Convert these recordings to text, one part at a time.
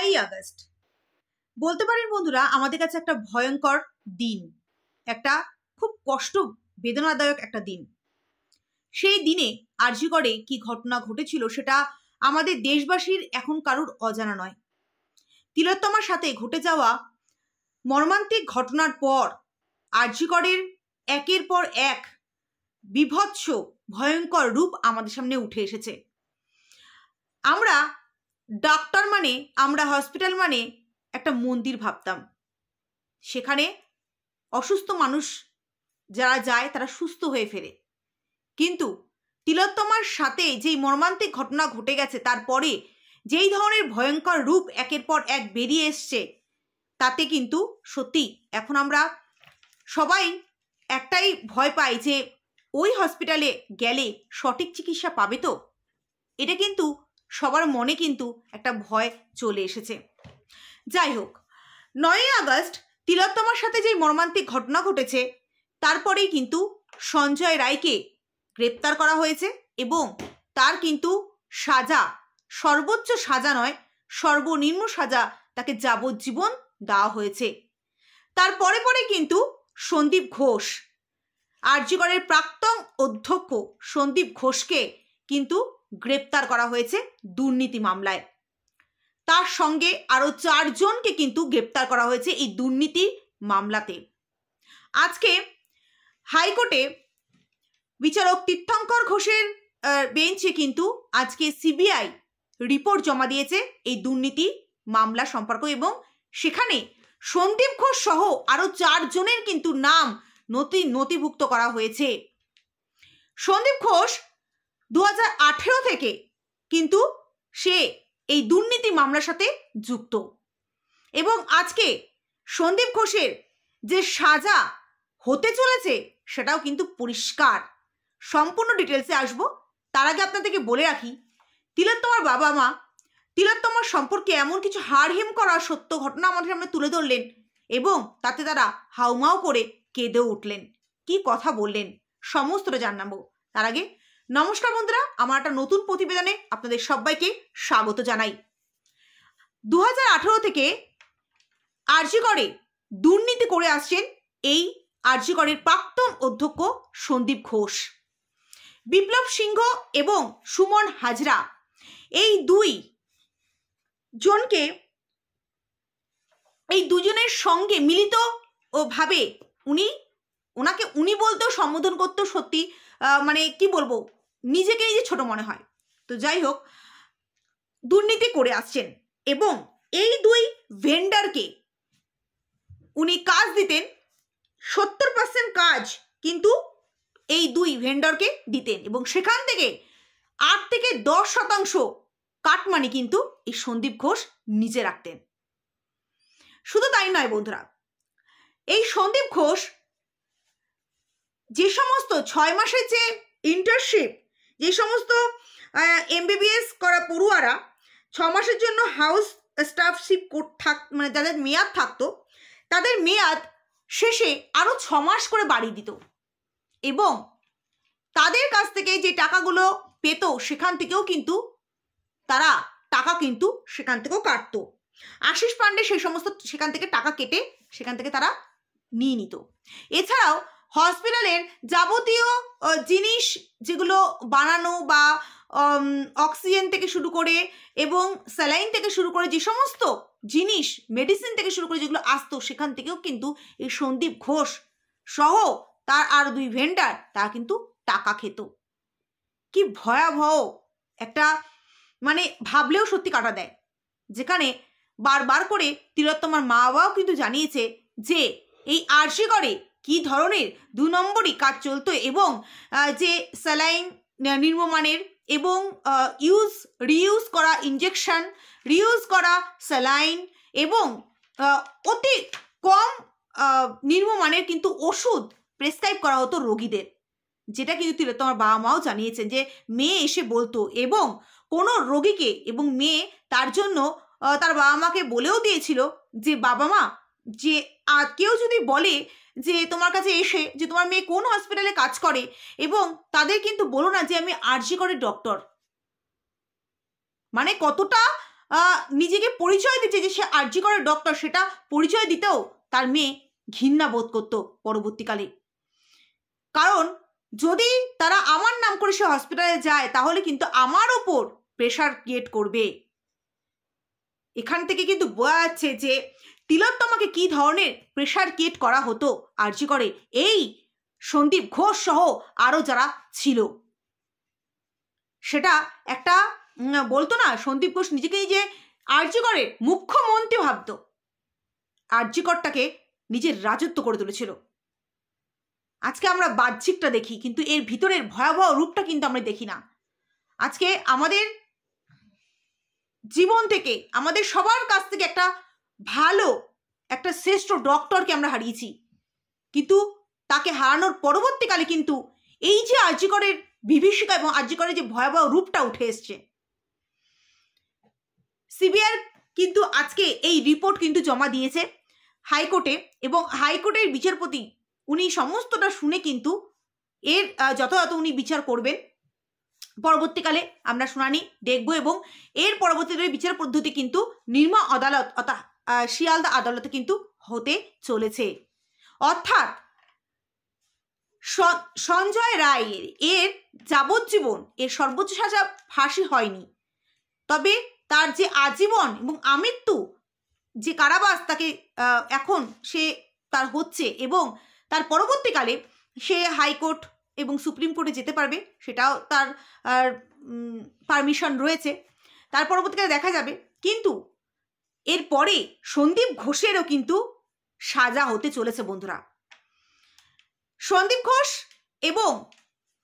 9ই August বলতে পারেন বন্ধুরা আমাদের কাছে একটা ভয়ঙ্কর দিন, একটা খুব কষ্ট বেদনাদায়ক একটা দিন। সেই দিনে আরজিকরে কি ঘটনা ঘটেছিল সেটা আমাদের দেশবাসীর এখন কারোর অজানা নয়। তিলোত্তমার সাথে ঘটে যাওয়া মর্মান্তিক ঘটনার পর আরজিকরের একের পর এক বিভৎস ভয়ঙ্কর রূপ আমাদের সামনে উঠে এসেছে। আমরা ডাক্তার মানে, আমরা হসপিটাল মানে একটা মন্দির ভাবতাম। সেখানে অসুস্থ মানুষ যারা যায় তারা সুস্থ হয়ে ফেরে, কিন্তু তিলোত্তমার সাথে যেই মর্মান্তিক ঘটনা ঘটে গেছে তারপরে যেই ধরনের ভয়ঙ্কর রূপ একের পর এক বেরিয়ে এসছে, তাতে কিন্তু সত্যি এখন আমরা সবাই একটাই ভয় পাই যে ওই হসপিটালে গেলে সঠিক চিকিৎসা পাবে তো। এটা কিন্তু সবার মনে কিন্তু একটা ভয় চলে এসেছে। যাই হোক, 9ই আগস্ট তিলোত্তমার সাথে যেই মর্মান্তিক ঘটনা ঘটেছে তারপরেই কিন্তু সঞ্জয় রায়কে গ্রেপ্তার করা হয়েছে এবং তার কিন্তু সাজা, সর্বোচ্চ সাজা নয়, সর্বনিম্ন সাজা তাকে যাবজ্জীবন দেওয়া হয়েছে। তারপরে পরে কিন্তু সন্দীপ ঘোষ, আরজিকরের প্রাক্তন অধ্যক্ষ সন্দীপ ঘোষকে কিন্তু গ্রেপ্তার করা হয়েছে দুর্নীতি মামলায়। তার সঙ্গে আরও 4 জনকে কিন্তু গ্রেপ্তার করা হয়েছে এই দুর্নীতি মামলাতে। আজকে হাইকোর্টে বিচারক তীর্থঙ্কর ঘোষের বেঞ্চে কিন্তু আজকে সিবিআই রিপোর্ট জমা দিয়েছে এই দুর্নীতি মামলা সম্পর্ক, এবং সেখানে সন্দীপ ঘোষ সহ আরও 4 জনের কিন্তু নাম নথিভুক্ত করা হয়েছে। সন্দীপ ঘোষ 2018 থেকে কিন্তু সে এই দুর্নীতি মামলার সাথে যুক্ত, এবং আজকে সন্দীপ ঘোষের যে সাজা হতে চলেছে সেটাও কিন্তু পরিষ্কার। সম্পূর্ণ ডিটেলসে আসবো। তার আগে আপনাদেরকে বলে রাখি, তিলোত্তমার বাবা মা তিলোত্তমার সম্পর্কে এমন কিছু হাড়হিম করা সত্য ঘটনা আমাদের সামনে তুলে ধরলেন এবং তাতে তারা হাউমাউ করে কেঁদেও উঠলেন। কি কথা বললেন সমস্তটা জানাবো। তার আগে নমস্কার বন্ধুরা, আমার একটা নতুন প্রতিবেদনে আপনাদের সবাইকে স্বাগত জানাই। 2018 থেকে আরজিকরে দুর্নীতি করে আসছেন এই আরজিকরের প্রাক্তন অধ্যক্ষ সন্দীপ ঘোষ। বিপ্লব সিংহ এবং সুমন হাজরা এই এই দুজনের সঙ্গে মিলিত ও ভাবে ওনাকে উনি বলতেও সম্বোধন করতেও সত্যি মানে কি বলবো, নিজেকে নিজে ছোট মনে হয়। তো যাই হোক, দুর্নীতি করে আসছেন এবং এই 2 ভেন্ডারকে উনি কাজ দিতেন, 70% কাজ কিন্তু এই 2 ভেন্ডরকে দিতেন এবং সেখান থেকে 8 থেকে 10% কাটমানি কিন্তু এই সন্দীপ ঘোষ নিজে রাখতেন। শুধু তাই নয় বন্ধুরা, এই সন্দীপ ঘোষ যে সমস্ত 6 মাসের যে ইন্টার্নশিপ, যে সমস্ত MBBS করা পড়ুয়ারা 6 মাসের জন্য হাউস স্টাফশিপ মানে যাদের মেয়াদ থাকতো, তাদের মেয়াদ শেষে আরও 6 মাস করে বাড়িয়ে দিত এবং তাদের কাছ থেকে যে টাকাগুলো পেত সেখান থেকেও কিন্তু তারা টাকা কিন্তু সেখান থেকেও কাটতো। আশিস পান্ডে সেই সমস্ত সেখান থেকে টাকা কেটে সেখান থেকে তারা নিয়ে নিত। এছাড়াও হসপিটালের যাবতীয় জিনিস যেগুলো বানানো বা অক্সিজেন থেকে শুরু করে এবং স্যালাইন থেকে শুরু করে যে সমস্ত জিনিস, মেডিসিন থেকে শুরু করে যেগুলো আসতো সেখান থেকেও কিন্তু এই সন্দীপ ঘোষ সহ তার আর 2 ভেন্ডার তারা কিন্তু টাকা খেত। কি ভয়াবহ একটা, মানে ভাবলেও সত্যি কাটা দেয়। যেখানে বারবার করে তিলোত্তমার মা বাবাও কিন্তু জানিয়েছে যে এই আরজিকরে কি ধরনের 2 নম্বরই কাজ চলতো এবং যে স্যালাইন নিম্নমানের এবং রিইউজ করা ইঞ্জেকশন, রিইউজ করা স্যালাইন এবং অতি কম নিম্নমানের কিন্তু ওষুধ প্রেসক্রাইব করা হতো রোগীদের, যেটা কিন্তু তিলোত্তমার বাবা মাও জানিয়েছেন যে মেয়ে এসে বলতো এবং কোনো রোগীকে এবং মেয়ে তার জন্য তার বাবা মাকে বলেও দিয়েছিল যে বাবা মা, যে কেউ যদি বলে যে তোমার কাছে এসে যে তোমার মেয়ে কোন হসপিটালে কাজ করে এবং তাদের কিন্তু বলো না যে আমি আরজিকরের ডক্টর। মানে কতটা নিজেকে পরিচয় দিচ্ছে যে সে আরজি করের ডক্টর, সেটা পরিচয় দিতেও তার মেয়ে ঘৃণা বোধ করত পরবর্তীকালে। কারণ যদি তারা আমার নাম করে সে হসপিটালে যায় তাহলে কিন্তু আমার ওপর প্রেশার ক্রিয়েট করবে। এখান থেকে কিন্তু বোঝা যাচ্ছে যে তিলোত্তমাকে কি ধরনের প্রেশার ক্রিয়েট করা হতো আরজি করে এই সন্দীপ ঘোষ সহ আরও যারা ছিল। সেটা একটা বলতো না, সন্দীপ ঘোষ নিজেকেই যে আরজি করে মুখ্যমন্ত্রী ভাবতো, আরজি করটাকে নিজের রাজত্ব করে তুলেছিল। আজকে আমরা বাহ্যিকটা দেখি কিন্তু এর ভিতরের ভয়াবহ রূপটা কিন্তু আমরা দেখি না। আজকে আমাদের জীবন থেকে, আমাদের সবার কাছ থেকে একটা ভালো, একটা শ্রেষ্ঠ ডক্টরকে আমরা হারিয়েছি, কিন্তু তাকে হারানোর পরবর্তীকালে কিন্তু এই যে আরজি করের বিভীষিকা এবং আরজি করের যে ভয়াবহ রূপটা উঠে এসছে। সিবিআই কিন্তু আজকে এই রিপোর্ট কিন্তু জমা দিয়েছে হাইকোর্টে, এবং হাইকোর্টের বিচারপতি উনি সমস্তটা শুনে কিন্তু এর যথাযথ উনি বিচার করবেন। পরবর্তীকালে আমরা শুনানি দেখব এবং এর পরবর্তীকালে বিচার পদ্ধতি কিন্তু নিম্ন আদালত অর্থাৎ শিয়ালদা আদালতে কিন্তু হতে চলেছে। অর্থাৎ সঞ্জয় রায়ের এর যাবজ্জীবন, এর সর্বোচ্চ সাজা ফাঁসি হয়নি, তবে তার যে আজীবন এবং আমৃত্যু যে কারাবাস তাকে এখন সে তার হচ্ছে, এবং তার পরবর্তীকালে সে হাইকোর্ট এবং সুপ্রিম কোর্টে যেতে পারবে, সেটাও তার পারমিশন রয়েছে, তার পরবর্তীকালে দেখা যাবে। কিন্তু এরপরে সন্দীপ ঘোষেরও কিন্তু সাজা হতে চলেছে বন্ধুরা। সন্দীপ ঘোষ এবং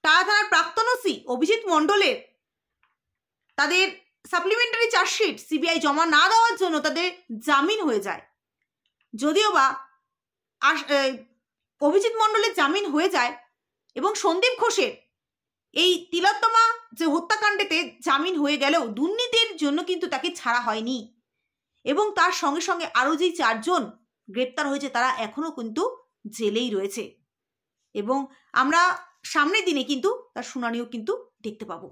টাটা থানার প্রাক্তন ওসি অভিজিৎ মণ্ডলের তাদের সাপ্লিমেন্টারি চার্জশিট সিবিআই জমা না দেওয়ার জন্য তাদের জামিন হয়ে যায়। যদিও বা অভিজিৎ মণ্ডলের জামিন হয়ে যায় এবং সন্দীপ ঘোষের এই তিলোত্তমা যে হত্যাকাণ্ডেতে জামিন হয়ে গেলেও দুর্নীতির জন্য কিন্তু তাকে ছাড়া হয়নি, এবং তার সঙ্গে সঙ্গে আরও যেই 4 জন গ্রেপ্তার হয়েছে তারা এখনও কিন্তু জেলেই রয়েছে, এবং আমরা সামনের দিনে কিন্তু তার শুনানিও কিন্তু দেখতে পাবো।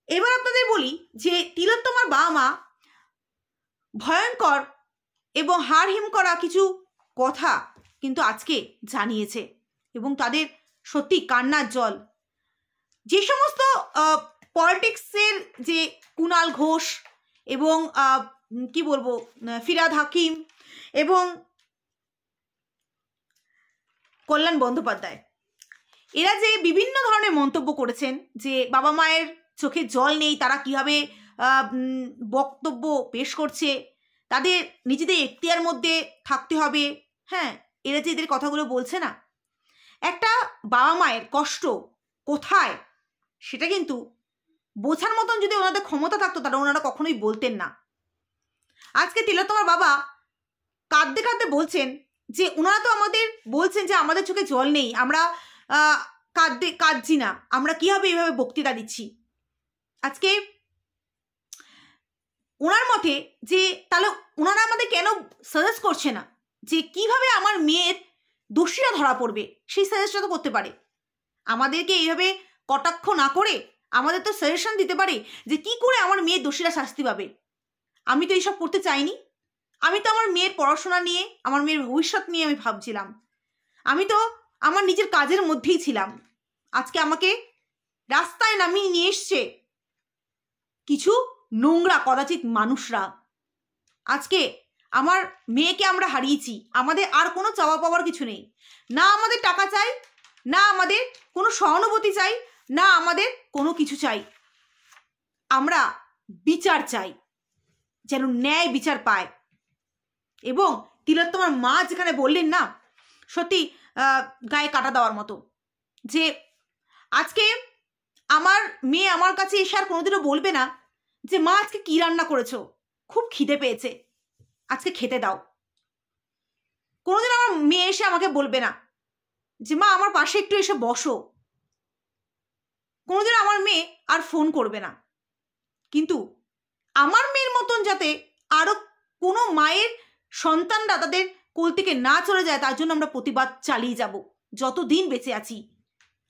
এবার আপনাদের বলি যে তিলোত্তমার বাবা মা ভয়ঙ্কর এবং হাড়হিম করা কিছু কথা কিন্তু আজকে জানিয়েছে, এবং তাদের সত্যি কান্নার জল। যে সমস্ত পলিটিক্সের যে কুণাল ঘোষ এবং কি বলবো ফিরহাদ হাকিম এবং কল্যাণ বন্দ্যোপাধ্যায়, এরা যে বিভিন্ন ধরনের মন্তব্য করেছেন যে বাবা মায়ের চোখে জল নেই, তারা কিভাবে বক্তব্য পেশ করছে, তাদের নিজেদের এখতিয়ার মধ্যে থাকতে হবে, হ্যাঁ, এরা যে এদের কথাগুলো বলছে না, একটা বাবা মায়ের কষ্ট কোথায় সেটা কিন্তু বোঝার মতন যদি ওনাদের ক্ষমতা থাকতো তাহলে ওনারা কখনোই বলতেন না। আজকে তিলোত্তমার বাবা কাঁদতে কাঁদতে বলছেন যে ওনারা তো আমাদের বলছেন যে আমাদের চোখে জল নেই, আমরা কাঁদছি না, আমরা কীভাবে এইভাবে বক্তৃতা দিচ্ছি। আজকে ওনার মতে যে তাহলে ওনারা আমাদের কেন সাজেস্ট করছে না যে কিভাবে আমার মেয়ের দোষীরা ধরা পড়বে, সেই সাজেস্টটা তো করতে পারে। আমাদেরকে এইভাবে কটাক্ষ না করে আমাদের তো সাজেশন দিতে পারে যে কি করে আমার মেয়ের দোষীরা শাস্তি পাবে। আমি তো এইসব করতে চাইনি, আমি তো আমার মেয়ের পড়াশোনা নিয়ে, আমার মেয়ের ভবিষ্যৎ নিয়ে আমি ভাবছিলাম, আমি তো আমার নিজের কাজের মধ্যেই ছিলাম। আজকে আমাকে রাস্তায় নামিয়ে নিয়ে এসছে কিছু নোংরা কদাচিৎ মানুষরা। আজকে আমার মেয়েকে আমরা হারিয়েছি, আমাদের আর কোনো চাওয়া পাওয়ার কিছু নেই, না আমাদের টাকা চাই, না আমাদের কোনো সহানুভূতি চাই, না আমাদের কোনো কিছু চাই, আমরা বিচার চাই, যেন ন্যায় বিচার পায়। এবং তিলোত্তমার মা যেখানে বললেন না, সত্যি গায়ে কাটা দেওয়ার মতো, যে আজকে আমার মেয়ে আমার কাছে এসে আর কোনোদিনও বলবে না যে মা আজকে কি রান্না করেছো, খুব খিদে পেয়েছে, আজকে খেতে দাও। কোনোদিন আমার মেয়ে এসে আমাকে বলবে না যে মা আমার পাশে একটু এসে বসো। কোনোদিন আমার মেয়ে আর ফোন করবে না। কিন্তু আমার মেয়ের মতন যাতে আরো কোনো মায়ের সন্তানরা তাদের কোল থেকে না চলে যায় তার জন্য আমরা প্রতিবাদ চালিয়ে যাব যতদিন বেঁচে আছি।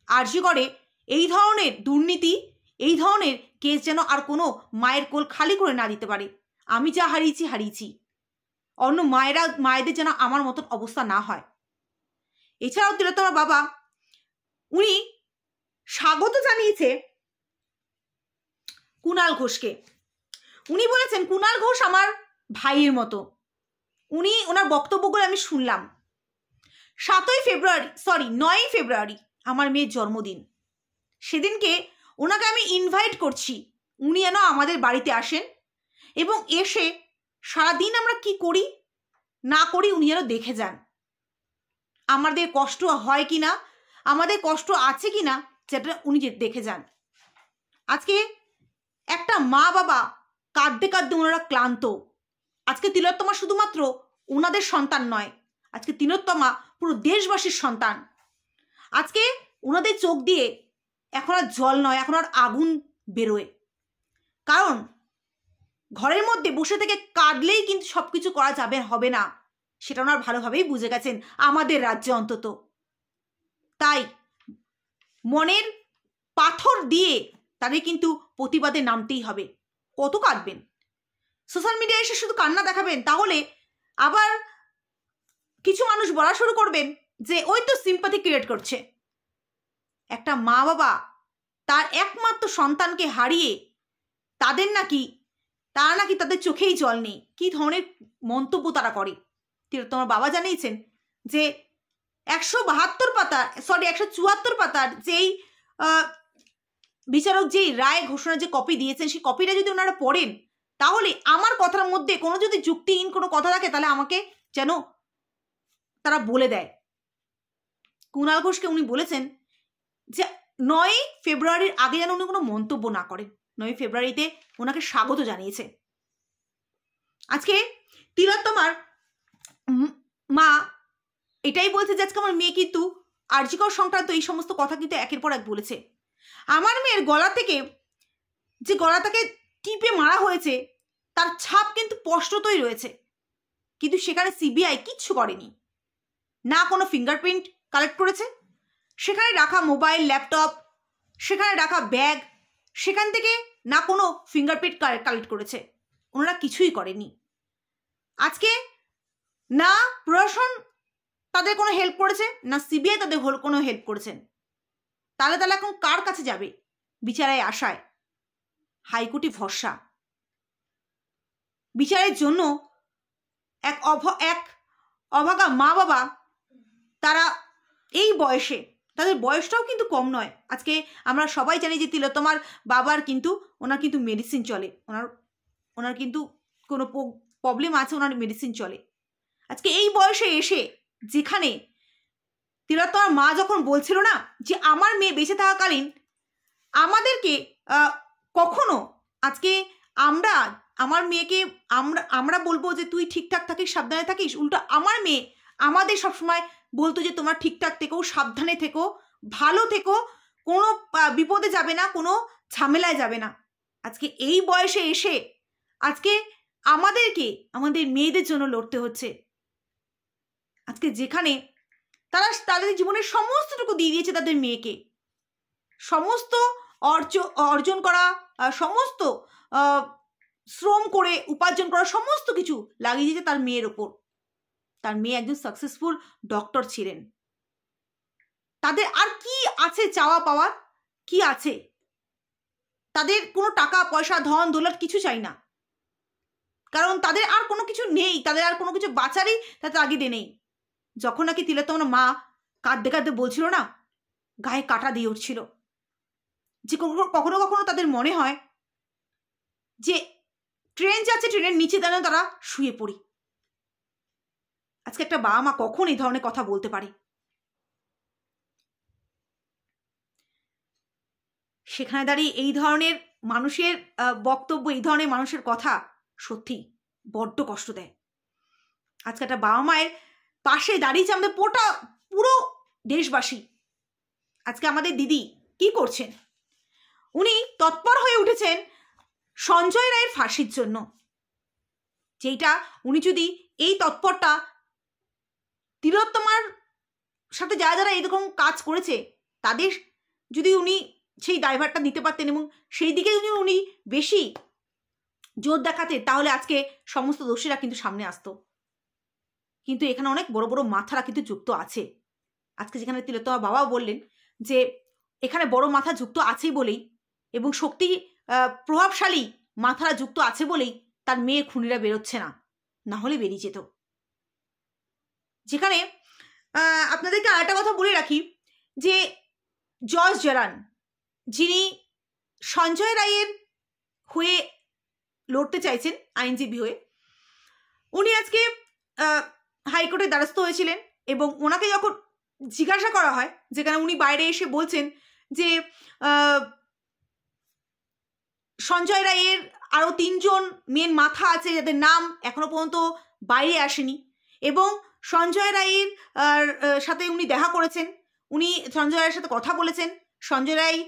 আরজি করে এই ধরনের দুর্নীতি, এই ধরনের কেস যেন আর কোনো মায়ের কোল খালি করে না দিতে পারে। আমি যা হারিয়েছি অন্য মায়েদের যেন আমার মতন অবস্থা না হয়। এছাড়াও তিলোত্তমার বাবা উনি স্বাগত জানিয়েছে কুণাল ঘোষকে। উনি বলেছেন কুণাল ঘোষ আমার ভাইয়ের মতো। ওনার বক্তব্যগুলো আমি শুনলাম। 9ই ফেব্রুয়ারি আমার মেয়ের জন্মদিন। সেদিনকে ওনাকে আমি ইনভাইট করছি, উনি যেন আমাদের বাড়িতে আসেন এবং এসে সারাদিন আমরা কি করি না করি উনি যেন দেখে যান। আমাদের কষ্ট হয় কি না, আমাদের কষ্ট আছে কি না, সেটা উনি দেখে যান। আজকে একটা মা বাবা কাঁদতে কাঁদতে ওনারা ক্লান্ত। আজকে তিলোত্তমা শুধুমাত্র ওনাদের সন্তান নয়, আজকে তিলোত্তমা পুরো দেশবাসীর সন্তান। আজকে ওনাদের চোখ দিয়ে এখন আর জল নয়, এখন আর আগুন বেরোয়। কারণ ঘরের মধ্যে বসে থেকে কাঁদলেই কিন্তু সব কিছু করা হবে না, সেটা ওনারা ভালোভাবেই বুঝে গেছেন আমাদের রাজ্যে অন্তত। তাই মনের পাথর দিয়ে তাদের কিন্তু প্রতিবাদে নামতেই হবে। কত কাঁদবেন? সোশ্যাল মিডিয়ায় এসে শুধু কান্না দেখাবেন, তাহলে আবার কিছু মানুষ বলা শুরু করবেন যে ওই তো সিম্পাথি ক্রিয়েট করছে। একটা মা বাবা তার একমাত্র সন্তানকে হারিয়ে তারা নাকি তাদের চোখেই জল নেই। কি ধরনের মন্তব্য তারা করে। তিলোত্তমার বাবা জানিয়েছেন যে 174 পাতার যেই বিচারক যেই রায় ঘোষণা যে কপি দিয়েছেন, সেই কপিটা যদি ওনারা পড়েন, তাহলে আমার কথার মধ্যে কোনো যদি যুক্তিহীন কোনো কথা থাকে তাহলে আমাকে যেন তারা বলে দেয়। কুণাল ঘোষকে উনি বলেছেন যে 9ই ফেব্রুয়ারির আগে যেন উনি কোনো মন্তব্য না করেন। 9ই ফেব্রুয়ারিতে ওনাকে স্বাগত জানিয়েছে। আজকে তিলোত্তমার মা এটাই বলছে যে আজকে আমার মেয়ে কিন্তু আরজি কর সংক্রান্ত এই সমস্ত কথা কিন্তু একের পর এক বলেছে। আমার মেয়ের গলাটাকে টিপে মারা হয়েছে তার ছাপ কিন্তু স্পষ্টতই রয়েছে, কিন্তু সেখানে সিবিআই কিচ্ছু করেনি, না কোনো ফিঙ্গারপ্রিন্ট কালেক্ট করেছে। সেখানে রাখা মোবাইল, ল্যাপটপ, সেখানে রাখা ব্যাগ, সেখান থেকে না কোনো ফিঙ্গারপ্রিন্ট কালেক্ট করেছে। ওনারা কিছুই করেনি। আজকে না প্রশাসন তাদের কোনো হেল্প করেছে, না সিবিআই তাদের কোনো হেল্প করেছেন। তাহলে এখন কার কাছে যাবে বিচারের আশায়? হাইকোর্টে ভরসা। বিচারের জন্য এক অভাগা মা বাবা, তারা এই বয়সে, তাদের বয়সটাও কিন্তু কম নয়। আজকে আমরা সবাই জানি যে তিলোত্তমার বাবার কিন্তু ওনার কিন্তু মেডিসিন চলে, ওনার কিন্তু কোনো প্রবলেম আছে, ওনার মেডিসিন চলে। আজকে এই বয়সে এসে যেখানে তিলোত্তমার মা যখন বলছিল না যে আমার মেয়ে বেঁচে থাকাকালীন আমাদেরকে কখনো আজকে আমার মেয়েকে আমরা বলবো যে তুই ঠিকঠাক থাকিস, সাবধানে থাকিস, উল্টো আমার মেয়ে আমাদের সবসময় বলতো যে তোমরা ঠিকঠাক থেকো, সাবধানে থেকো, ভালো থেকো, কোনো বিপদে যাবে না, কোনো ঝামেলায় যাবে না। আজকে এই বয়সে এসে আজকে আমাদেরকে আমাদের মেয়েদের জন্য লড়তে হচ্ছে। আজকে যেখানে তারা তাদের জীবনের সমস্তটুকু দিয়ে দিয়েছে তাদের মেয়েকে, সমস্ত অর্জন করা, সমস্ত শ্রম করে উপার্জন করা সমস্ত কিছু লাগিয়ে দিয়েছে তার মেয়ের ওপর। তার মেয়ে একজন সাকসেসফুল ডক্টর ছিলেন। তাদের আর কি আছে চাওয়া পাওয়ার? কি আছে? তাদের কোনো টাকা পয়সা, ধন দৌলত কিছু চাই না, কারণ তাদের আর কোনো কিছু নেই, তাদের আর কোনো কিছু বাঁচারই তাদের আগিদে নেই। যখন নাকি তিলোত্তমার মা কাঁদতে কাঁদতে বলছিল না, গায়ে কাটা দিয়ে উঠছিল, যে কখনো কখনো তাদের মনে হয় যে ট্রেন যাচ্ছে, ট্রেনের নিচে যেন তারা শুয়ে পড়ি। আজকে একটা বাবা মা কখন এই ধরনের কথা বলতে পারে? সেখানে দাঁড়িয়ে এই ধরনের মানুষের বক্তব্য, এই ধরনের মানুষের কথা সত্যি বড্ড কষ্ট দেয়। আজকে একটা বাবা মায়ের পাশে দাঁড়িয়েছে আমাদের পুরো দেশবাসী। আজকে আমাদের দিদি কি করছেন? উনি তৎপর হয়ে উঠেছেন সঞ্জয় রায়ের ফাঁসির জন্য। যেটা উনি যদি এই তৎপরটা তিলোত্তমার সাথে যারা যারা এরকম কাজ করেছে তাদের যদি উনি সেই দায়ভারটা নিতে পারতেন এবং সেই দিকে যদি উনি বেশি জোর দেখাতেন তাহলে আজকে সমস্ত দোষীরা কিন্তু সামনে আসতো। কিন্তু এখানে অনেক বড় বড় মাথারা কিন্তু যুক্ত আছে। আজকে যেখানে তিলোত্তমা বাবাও বললেন যে এখানে বড় মাথা যুক্ত আছেই বলেই এবং শক্তি প্রভাবশালী মাথারা যুক্ত আছে বলেই তার মেয়ে খুনিরা বেরোচ্ছে না, না হলে বেরিয়ে যেত। যেখানে আপনাদেরকে আরেকটা কথা বলে রাখি যে জর্জ জারান, যিনি সঞ্জয় রায়ের হয়ে লড়তে চাইছেন আইনজীবী হয়ে, উনি আজকে হাইকোর্টের দ্বারস্থ হয়েছিলেন এবং ওনাকে যখন জিজ্ঞাসা করা হয়, যেখানে উনি বাইরে এসে বলছেন যে সঞ্জয় রায়ের আরও 3 জন মেন মাথা আছে যাদের নাম এখনো পর্যন্ত বাইরে আসেনি এবং সঞ্জয় রায়ের সাথে উনি দেখা করেছেন, উনি সঞ্জয় রায়ের সাথে কথা বলেছেন, সঞ্জয় রায়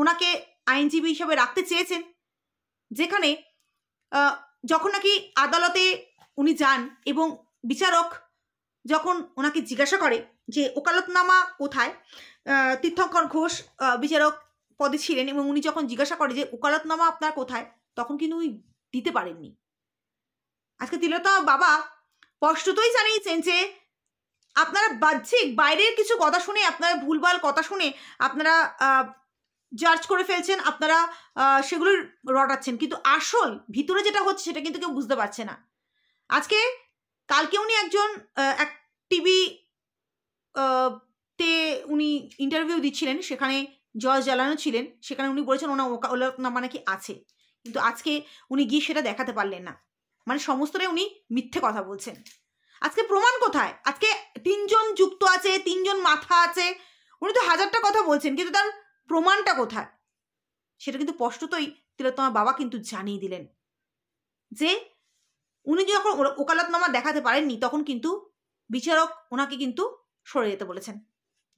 ওনাকে আইনজীবী হিসাবে রাখতে চেয়েছেন। যেখানে যখন নাকি আদালতে উনি যান এবং বিচারক যখন ওনাকে জিজ্ঞাসা করে যে ওকালতনামা কোথায়, তীর্থঙ্কর ঘোষ বিচারক পদে ছিলেন এবং উনি যখন জিজ্ঞাসা করে যে ওকালতনামা আপনার কোথায়, তখন কিন্তু উনি দিতে পারেননি। আজকে তিলোত্তমা বাবা স্পষ্টতই জানিয়েছেন যে আপনারা বাহ্যিক বাইরের কিছু কথা শুনে, আপনারা ভুলভাল কথা শুনে আপনারা জাজ করে ফেলছেন, আপনারা সেগুলো রটাচ্ছেন, কিন্তু আসল ভিতরে যেটা হচ্ছে সেটা কিন্তু কেউ বুঝতে পারছে না। আজকে কালকে উনি এক টিভি তে উনি ইন্টারভিউ দিচ্ছিলেন, সেখানে জর্জ জারানও ছিলেন, সেখানে উনি বলেছেন ওনার ওকালতনামা নাকি আছে, কিন্তু আজকে উনি গিয়ে সেটা দেখাতে পারলেন না। মানে সমস্তটাই উনি মিথ্যে কথা বলছেন। আজকে প্রমাণ কোথায়? আজকে 3 জন যুক্ত আছে, 3 জন মাথা আছে, উনি তো হাজারটা কথা বলছেন, কিন্তু তার প্রমাণটা কোথায় সেটা কিন্তু স্পষ্টতই তিলোত্তমা বাবা কিন্তু জানিয়ে দিলেন যে উনি যখন ওকালতনামা দেখাতে পারেননি তখন কিন্তু বিচারক ওনাকে কিন্তু সরে যেতে বলেছেন,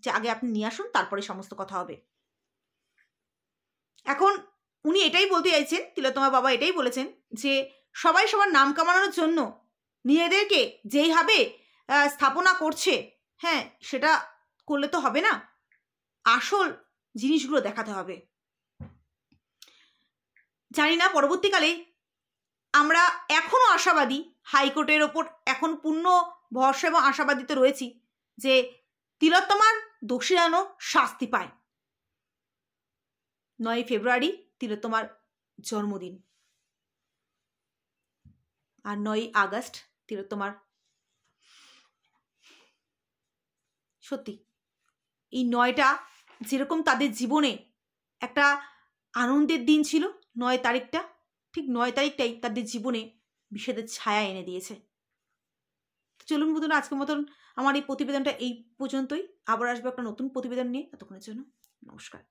যে আগে আপনি নিয়ে আসুন, তারপরে সমস্ত কথা হবে। এখন উনি এটাই বলতে চাইছেন, তিলোত্তমা বাবা এটাই বলেছেন যে সবাই সবার নাম কামানোর জন্য নিজেদেরকে যেইভাবে স্থাপনা করছে, হ্যাঁ সেটা করলে তো হবে না, আসল জিনিসগুলো দেখাতে হবে। জানি না পরবর্তীকালে আমরা এখনো আশাবাদী, হাইকোর্টের ওপর এখন পূর্ণ ভরসা এবং আশাবাদীতে রয়েছি যে তিলোত্তমার দোষীরা যেন শাস্তি পায়। 9 ফেব্রুয়ারি তিলোত্তমার জন্মদিন, আর 9 আগস্ট তিলোত্তমার, সত্যি এই 9টা যেরকম তাদের জীবনে একটা আনন্দের দিন ছিল, 9 তারিখটা, ঠিক 9 তারিখটাই তাদের জীবনে বিষাদের ছায়া এনে দিয়েছে। চলুন বন্ধুরা, আজকের মতন আমার এই প্রতিবেদনটা এই পর্যন্তই। আবার আসবো একটা নতুন প্রতিবেদন নিয়ে। ততক্ষণের জন্য নমস্কার।